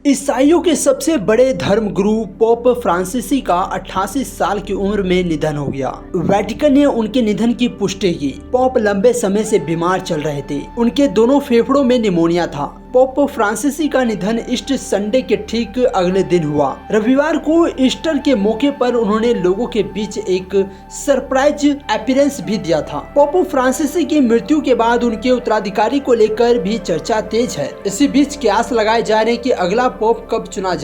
ईसाइयों के सबसे बड़े धर्म गुरु पोप फ्रांसिसी का 88 साल की उम्र में निधन हो गया। वेटिकन ने उनके निधन की पुष्टि की। पोप लंबे समय से बीमार चल रहे थे। उनके दोनों फेफड़ों में निमोनिया था। पोप फ्रांसिसी का निधन ईस्टर संडे के ठीक अगले दिन हुआ। रविवार को ईस्टर के मौके पर उन्होंने लोगों के बीच एक सरप्राइज अपीयरेंस भी दिया था। पोप फ्रांसिसी की मृत्यु के बाद उनके उत्तराधिकारी को लेकर भी चर्चा तेज है। इसी बीच कयास लगाए जा रहे हैं कि अगला पोप कब चुना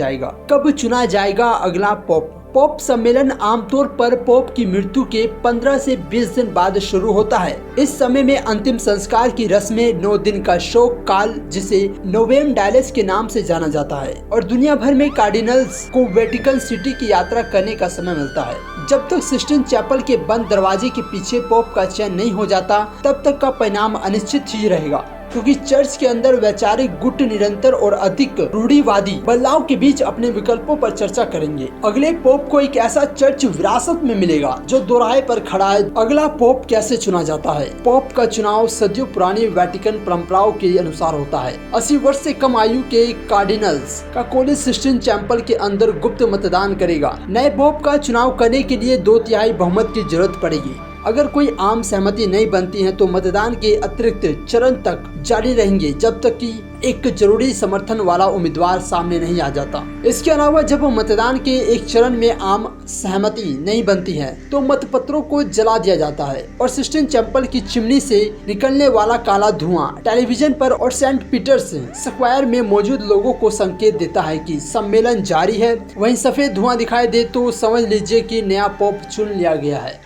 जाएगा अगला पोप। पोप सम्मेलन आमतौर पर पोप की मृत्यु के 15 से 20 दिन बाद शुरू होता है। इस समय में अंतिम संस्कार की रस्में, 9 दिन का शोक काल जिसे नोवेम डायलेस के नाम से जाना जाता है, और दुनिया भर में कार्डिनल्स को वेटिकन सिटी की यात्रा करने का समय मिलता है। जब तक सिस्टीन चैपल के बंद दरवाजे के पीछे पोप का चयन नहीं हो जाता, तब तक का परिणाम अनिश्चित ही रहेगा, क्योंकि चर्च के अंदर वैचारिक गुट निरंतर और अधिक रूढ़िवादी बदलाव के बीच अपने विकल्पों पर चर्चा करेंगे। अगले पोप को एक ऐसा चर्च विरासत में मिलेगा जो दोराहे पर खड़ा है। अगला पोप कैसे चुना जाता है? पोप का चुनाव सदियों पुरानी वेटिकन परंपराओं के अनुसार होता है। 80 वर्ष से कम आयु के कार्डिनल्स का कॉलेज सिस्टीन चैपल के अंदर गुप्त मतदान करेगा। नए पोप का चुनाव करने के लिए 2/3 बहुमत की जरूरत पड़ेगी। अगर कोई आम सहमति नहीं बनती है तो मतदान के अतिरिक्त चरण तक जारी रहेंगे, जब तक कि एक जरूरी समर्थन वाला उम्मीदवार सामने नहीं आ जाता। इसके अलावा जब मतदान के एक चरण में आम सहमति नहीं बनती है तो मतपत्रों को जला दिया जाता है, और सिस्टीन चैपल की चिमनी से निकलने वाला काला धुआं टेलीविजन पर और सेंट पीटर्स स्क्वायर में मौजूद लोगों को संकेत देता है कि सम्मेलन जारी है। वहीं सफेद धुआं दिखाई दे तो समझ लीजिए कि नया पोप चुन लिया गया है।